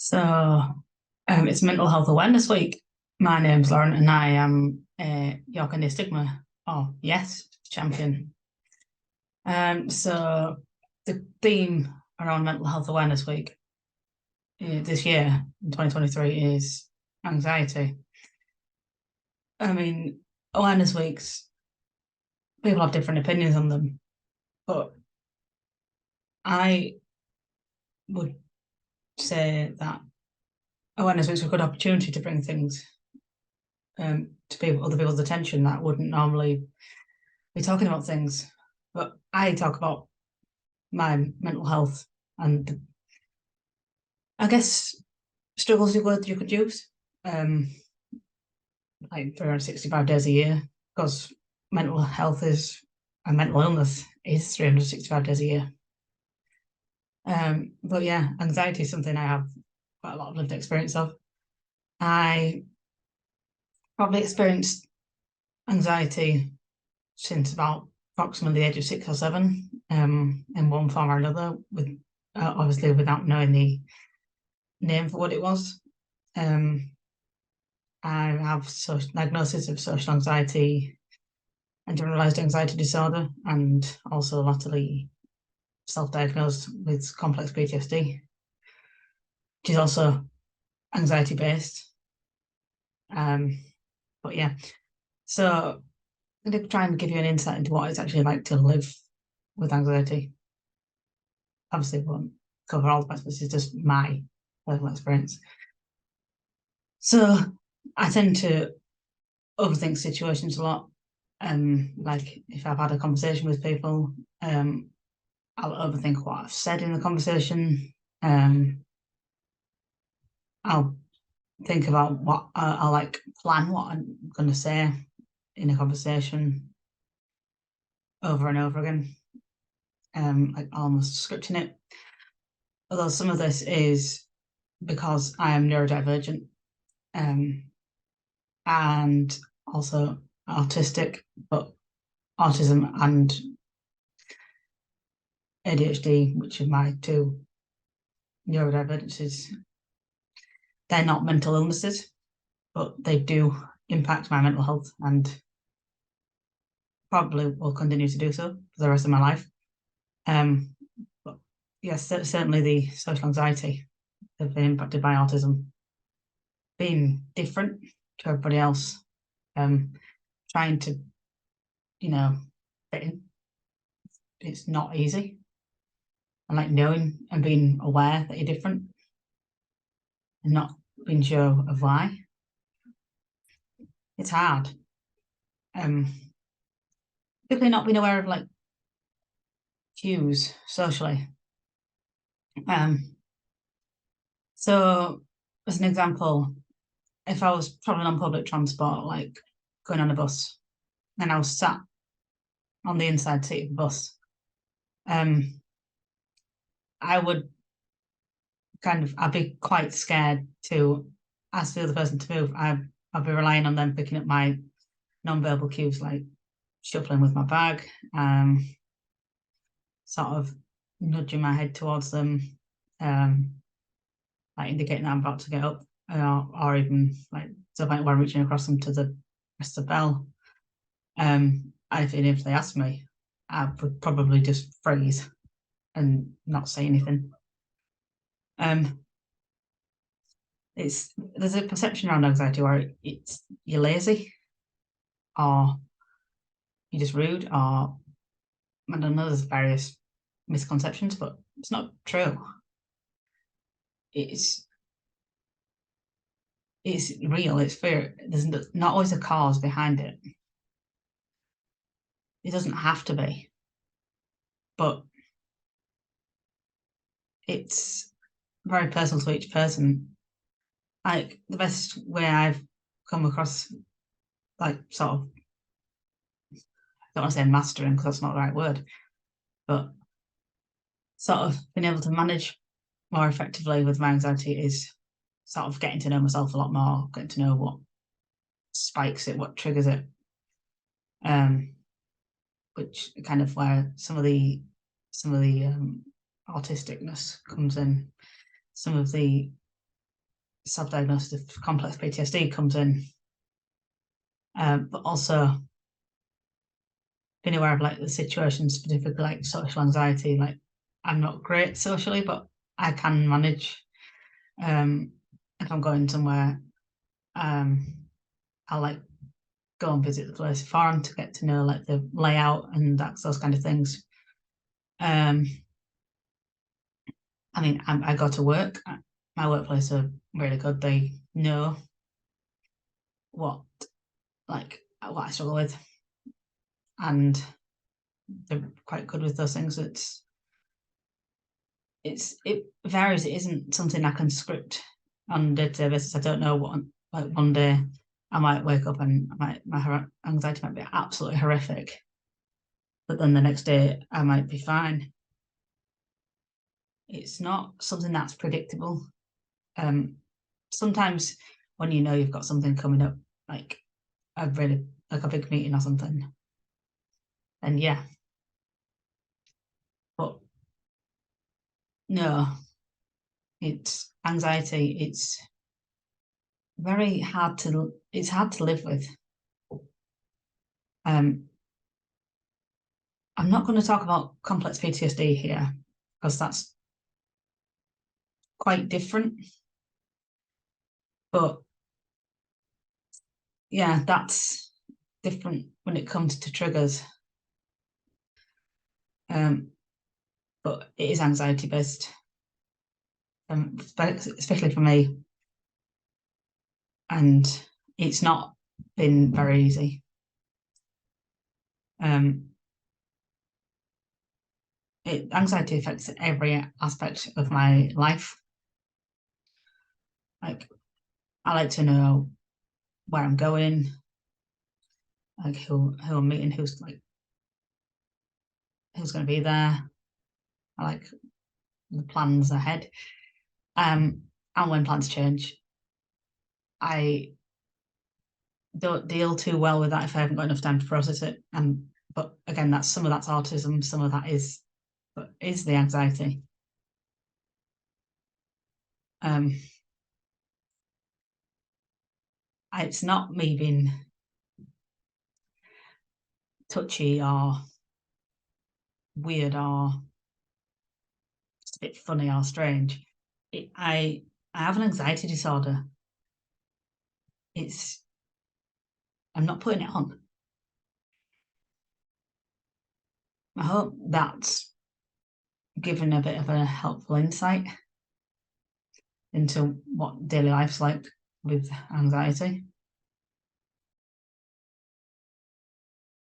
It's Mental Health Awareness Week. My name's Lauren and I am a York and Stigma, or yes, champion. So the theme around Mental Health Awareness Week this year in 2023 is anxiety. I mean, Awareness Weeks, people have different opinions on them, but I would say that Awareness Week's a good opportunity to bring things to other people's attention that wouldn't normally be talking about things. But I talk about my mental health and I guess struggles is a word you could use. Like 365 days a year, because mental health is a mental illness is 365 days a year. But yeah, anxiety is something I have quite a lot of lived experience of. I probably experienced anxiety since about approximately the age of 6 or 7, in one form or another, with obviously without knowing the name for what it was. I have diagnosis of social anxiety and generalized anxiety disorder, and also latterly self-diagnosed with complex PTSD, which is also anxiety based. But yeah, so I'm going to try and give you an insight into what it's actually like to live with anxiety. Obviously, it won't cover all the aspects, it's just my personal experience. So I tend to overthink situations a lot. Like if I've had a conversation with people, I'll overthink what I've said in the conversation. I'll think about what I'll like plan what I'm going to say in a conversation over and over again, like almost scripting it. Although some of this is because I am neurodivergent, and also autistic, but autism and ADHD, which are my two neurodivergences, they're not mental illnesses, but they do impact my mental health and probably will continue to do so for the rest of my life. But yes, certainly the social anxiety have been impacted by autism, being different to everybody else, trying to, fit in. It's not easy. And like knowing and being aware that you're different and not being sure of why. It's hard. Particularly not being aware of like cues socially. So as an example, if I was traveling on public transport, like going on a bus, and I was sat on the inside seat of the bus, I would I'd be quite scared to ask the other person to move. I'd be relying on them picking up my non-verbal cues, like shuffling with my bag, sort of nudging my head towards them, like indicating that I'm about to get up, or even like to the point where I'm reaching across them to press the bell. And if they asked me, I would probably just freeze and not say anything. There's a perception around anxiety where you're lazy, or you're just rude, or I don't know, there's various misconceptions, but it's not true. It's real, it's fear. There's not always a cause behind it. It doesn't have to be, but it's very personal to each person. Like the best way I've come across, like sort of, I don't want to say mastering because that's not the right word, but sort of being able to manage more effectively with my anxiety is sort of getting to know myself a lot more, getting to know what spikes it, what triggers it, which kind of where some of the autisticness comes in, some of the self-diagnosis of complex PTSD comes in, but also being aware of like the situation, specifically like social anxiety. Like I'm not great socially, but I can manage. If I'm going somewhere, I'll like go and visit the place farm to get to know like the layout and those kind of things. I mean, I go to work. My workplace are really good. They know what what I struggle with, and they're quite good with those things. It varies. It isn't something I can script on a day-to-day basis. I don't know what, like one day I might wake up and my anxiety might be absolutely horrific, but then the next day I might be fine. It's not something that's predictable. Sometimes when you know you've got something coming up, like a big meeting or something, then yeah. But no, it's anxiety. It's hard to live with. I'm not going to talk about complex PTSD here because that's quite different. But yeah, that's different when it comes to triggers. But it is anxiety based, especially for me. And it's not been very easy. Anxiety affects every aspect of my life. Like I like to know where I'm going, like who I'm meeting, who's going to be there. I like the plans ahead. And when plans change, I don't deal too well with that if I haven't got enough time to process it. But again, some of that's autism, some of that is the anxiety. It's not me being touchy or weird or just a bit funny or strange. I have an anxiety disorder. I'm not putting it on. I hope that's given a bit of a helpful insight into what daily life's like with anxiety.